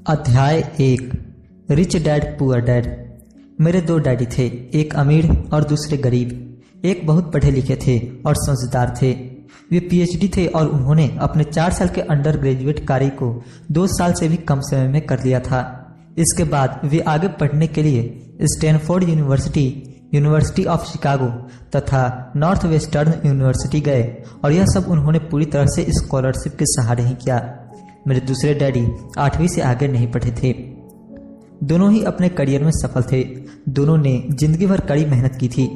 अध्याय 1। Rich dad poor dad. मेरे दो डैडी थे, एक अमीर और दूसरे गरीब। एक बहुत पढ़े लिखे थे और समझदार थे। वे पीएचडी थे और उन्होंने अपने 4 साल के अंडर ग्रेजुएट कार्य को 2 साल से भी कम समय में कर लिया था। इसके बाद वे आगे पढ़ने के लिए Stanford university, university of Chicago तथा नॉर्थ वेस्टर्न यूनिवर्सिटी गए और यह सब उन्होंने पूरी तरह से स्कॉलरशिप के सहारे ही किया। मेरे दूसरे डैडी 8वीं से आगे नहीं पढ़े थे। दोनों ही अपने करियर में सफल थे। दोनों ने जिंदगी भर कड़ी मेहनत की थी।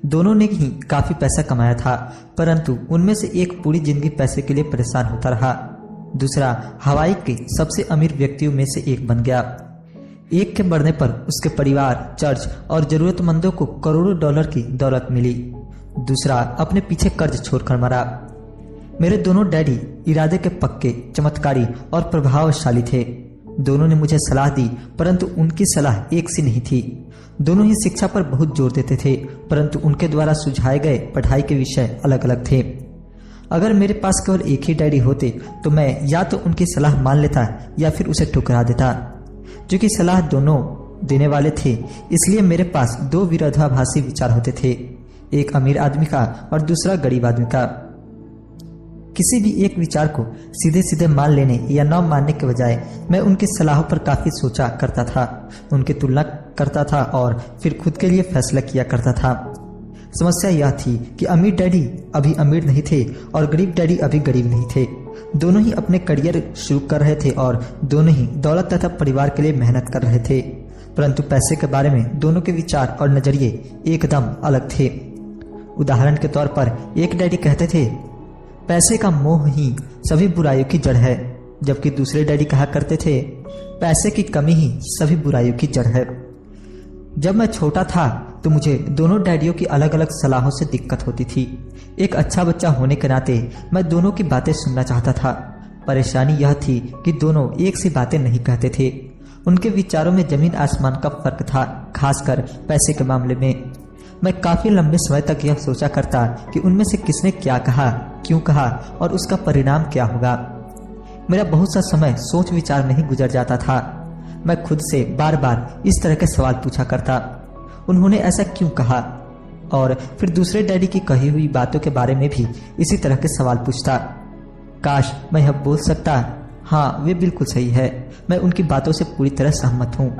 दोनों ने ही काफी पैसा कमाया था, परंतु उनमें से एक पूरी जिंदगी पैसे के लिए परेशान होता रहा। दूसरा हवाई के सबसे अमीर व्यक्तियों में से एक बन गया। एक के बढ़ने पर उसके परिवार, चर्च और जरूरतमंदों को करोड़ों डॉलर की दौलत मिली। दूसरा अपने पीछे कर्ज छोड़कर मरा। मेरे दोनों डैडी इरादे के पक्के, चमत्कारी और प्रभावशाली थे। दोनों ने मुझे सलाह दी, परंतु उनकी सलाह एक सी नहीं थी। दोनों ही शिक्षा पर बहुत जोर देते थे, परंतु उनके द्वारा सुझाए गए पढ़ाई के विषय अलग अलग थे। अगर मेरे पास केवल एक ही डैडी होते तो मैं या तो उनकी सलाह मान लेता या फिर उसे ठुकरा देता। क्योंकि सलाह दोनों देने वाले थे, इसलिए मेरे पास 2 विरोधाभासी विचार होते थे, एक अमीर आदमी का और दूसरा गरीब आदमी का। किसी भी एक विचार को सीधे सीधे मान लेने या न मानने के बजाय मैं उनकी सलाहों पर काफी सोचा करता था, उनकी तुलना करता था और फिर खुद के लिए फैसला किया करता था। समस्या यह थी कि अमीर डैडी अभी अमीर नहीं थे और गरीब डैडी अभी गरीब नहीं थे। दोनों ही अपने करियर शुरू कर रहे थे और दोनों ही दौलत तथा परिवार के लिए मेहनत कर रहे थे, परंतु पैसे के बारे में दोनों के विचार और नजरिए एकदम अलग थे। उदाहरण के तौर पर एक डैडी कहते थे, पैसे का मोह ही सभी बुराइयों की जड़ है, जबकि दूसरे डैडी कहा करते थे, पैसे की कमी ही सभी बुराइयों की जड़ है। जब मैं छोटा था तो मुझे दोनों डैडियों की अलग अलग सलाहों से दिक्कत होती थी। एक अच्छा बच्चा होने के नाते मैं दोनों की बातें सुनना चाहता था। परेशानी यह थी कि दोनों एक सी बातें नहीं कहते थे। उनके विचारों में जमीन आसमान का फर्क था, खासकर पैसे के मामले में। मैं काफी लंबे समय तक यह सोचा करता कि उनमें से किसने क्या कहा, क्यों कहा और उसका परिणाम क्या होगा। मेरा बहुत सा समय सोच विचार में ही गुजर जाता था। मैं खुद से बार बार इस तरह के सवाल पूछा करता, उन्होंने ऐसा क्यों कहा? और फिर दूसरे डैडी की कही हुई बातों के बारे में भी इसी तरह के सवाल पूछता। काश मैं यह बोल सकता, हाँ वे बिल्कुल सही है, मैं उनकी बातों से पूरी तरह सहमत हूँ,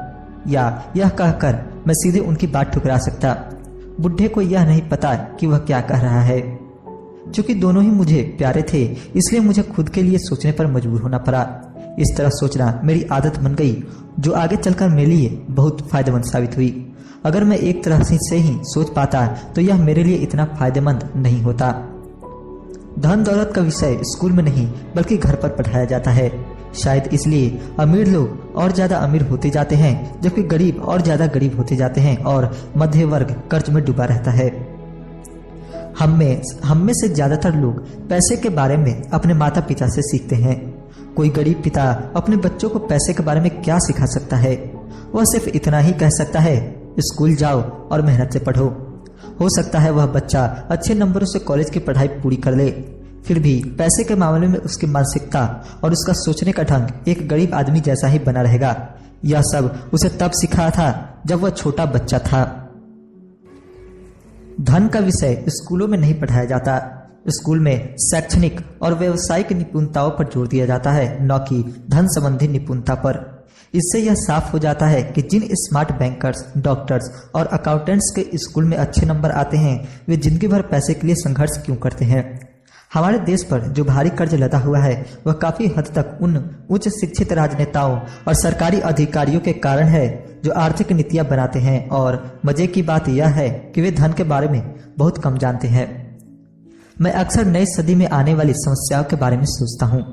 या यह कहकर मैं सीधे उनकी बात ठुकरा सकता। बुढ़े को यह नहीं पता कि वह क्या कह रहा है। चूंकि दोनों ही मुझे प्यारे थे, इसलिए मुझे खुद के लिए सोचने पर मजबूर होना पड़ा। इस तरह सोचना मेरी आदत बन गई, जो आगे चलकर मेरे लिए बहुत फायदेमंद साबित हुई। अगर मैं एक तरह से ही सोच पाता तो यह मेरे लिए इतना फायदेमंद नहीं होता। धन दौलत का विषय स्कूल में नहीं बल्कि घर पर पढ़ाया जाता है। शायद इसलिए अमीर लोग और ज्यादा अमीर होते जाते हैं, जबकि गरीब और ज्यादा गरीब होते जाते हैं और मध्य वर्ग कर्ज में डूबा रहता है। हम में से ज्यादातर लोग पैसे के बारे में अपने माता पिता से सीखते हैं। कोई गरीब पिता अपने बच्चों को पैसे के बारे में क्या सिखा सकता है? वह सिर्फ इतना ही कह सकता है, स्कूल जाओ और मेहनत से पढ़ो। हो सकता है वह बच्चा अच्छे नंबरों से कॉलेज की पढ़ाई पूरी कर ले, फिर भी पैसे के मामले में उसकी मानसिकता और उसका सोचने का ढंग एक गरीब आदमी जैसा ही बना रहेगा। यह सब उसे तब सिखा था जब वह छोटा बच्चा था। धन का विषय स्कूलों में नहीं पढ़ाया जाता। स्कूल में शैक्षणिक और व्यावसायिक निपुणताओं पर जोर दिया जाता है, न कि धन संबंधी निपुणता पर। इससे यह साफ हो जाता है कि जिन स्मार्ट बैंकर्स, डॉक्टर्स और अकाउंटेंट्स के स्कूल में अच्छे नंबर आते हैं, वे जिंदगी भर पैसे के लिए संघर्ष क्यों करते हैं। हमारे देश पर जो भारी कर्ज लदा हुआ है, वह काफी हद तक उन उच्च शिक्षित राजनेताओं और सरकारी अधिकारियों के कारण है जो आर्थिक नीतियां बनाते हैं। और मजे की बात यह है कि वे धन के बारे में बहुत कम जानते हैं। मैं अक्सर नई सदी में आने वाली समस्याओं के बारे में सोचता हूँ।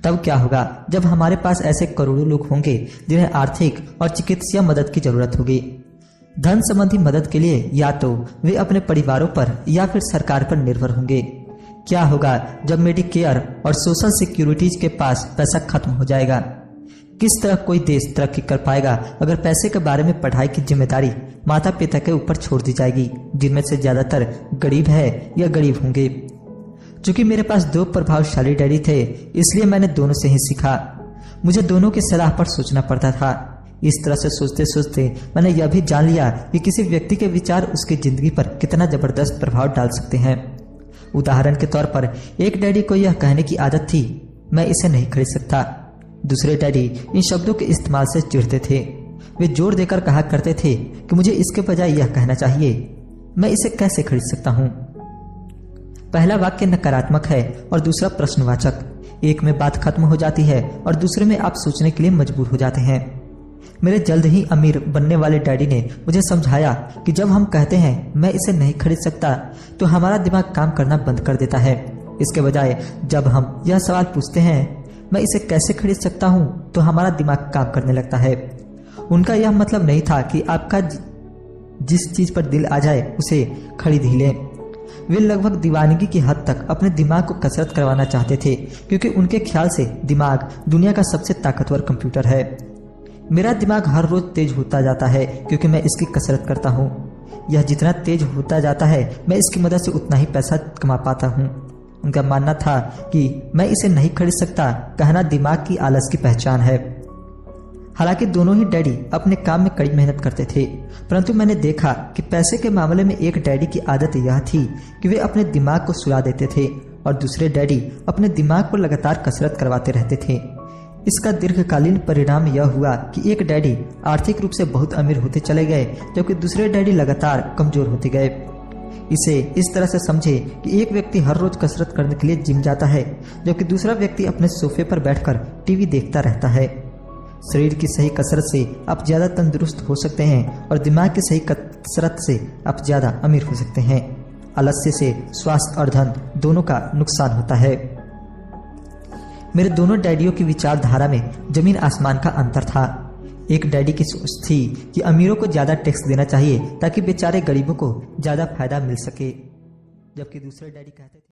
तब क्या होगा जब हमारे पास ऐसे करोड़ों लोग होंगे जिन्हें आर्थिक और चिकित्सीय मदद की जरूरत होगी। धन संबंधी मदद के लिए या तो वे अपने परिवारों पर या फिर सरकार पर निर्भर होंगे। क्या होगा जब मेडिकेयर और सोशल सिक्योरिटीज के पास पैसा खत्म हो जाएगा? किस तरह कोई देश तरक्की कर पाएगा अगर पैसे के बारे में पढ़ाई की जिम्मेदारी माता पिता के ऊपर छोड़ दी जाएगी, जिनमें से ज्यादातर गरीब है या गरीब होंगे। चूंकि मेरे पास 2 प्रभावशाली डैडी थे, इसलिए मैंने दोनों से ही सीखा। मुझे दोनों की सलाह पर सोचना पड़ता था। इस तरह से सोचते सोचते मैंने यह भी जान लिया कि किसी व्यक्ति के विचार उसकी जिंदगी पर कितना जबरदस्त प्रभाव डाल सकते हैं। उदाहरण के तौर पर एक डैडी को यह कहने की आदत थी, मैं इसे नहीं खरीद सकता। दूसरे डैडी इन शब्दों के इस्तेमाल से चिढ़ते थे। वे जोर देकर कहा करते थे कि मुझे इसके बजाय यह कहना चाहिए, मैं इसे कैसे खरीद सकता हूं। पहला वाक्य नकारात्मक है और दूसरा प्रश्नवाचक। एक में बात खत्म हो जाती है और दूसरे में आप सोचने के लिए मजबूर हो जाते हैं। मेरे जल्द ही अमीर बनने वाले डैडी ने मुझे समझाया कि जब हम कहते हैं मैं इसे नहीं खरीद सकता तो हमारा दिमाग काम करना बंद कर देता है। इसके बजाय जब हम यह सवाल पूछते हैं मैं इसे कैसे खरीद सकता हूं तो हमारा दिमाग काम करने लगता है। उनका यह मतलब नहीं था कि आपका जिस चीज पर दिल आ जाए उसे खरीद ही लें। वे लगभग दीवानगी की हद तक अपने दिमाग को कसरत करवाना चाहते थे, क्योंकि उनके ख्याल से दिमाग दुनिया का सबसे ताकतवर कंप्यूटर है। मेरा दिमाग हर रोज तेज होता जाता है क्योंकि मैं इसकी कसरत करता हूँ। यह जितना तेज होता जाता है मैं इसकी मदद से उतना ही पैसा कमा पाता हूँ। उनका मानना था कि मैं इसे नहीं खरीद सकता कहना दिमाग की आलस की पहचान है। हालांकि दोनों ही डैडी अपने काम में कड़ी मेहनत करते थे, परंतु मैंने देखा कि पैसे के मामले में एक डैडी की आदत यह थी कि वे अपने दिमाग को सुला देते थे और दूसरे डैडी अपने दिमाग को लगातार कसरत करवाते रहते थे। इसका दीर्घकालीन परिणाम यह हुआ कि एक डैडी आर्थिक रूप से बहुत अमीर होते चले गए, जबकि दूसरे डैडी लगातार कमजोर होते गए। इसे इस तरह से समझे कि एक व्यक्ति हर रोज कसरत करने के लिए जिम जाता है, जबकि दूसरा व्यक्ति अपने सोफे पर बैठकर टीवी देखता रहता है। शरीर की सही कसरत से आप ज्यादा तंदुरुस्त हो सकते हैं और दिमाग की सही कसरत से आप ज्यादा अमीर हो सकते हैं। आलस्य से स्वास्थ्य और धन दोनों का नुकसान होता है। मेरे दोनों डैडियों की विचारधारा में जमीन आसमान का अंतर था। एक डैडी की सोच थी कि अमीरों को ज्यादा टैक्स देना चाहिए ताकि बेचारे गरीबों को ज्यादा फायदा मिल सके, जबकि दूसरे डैडी कहते थे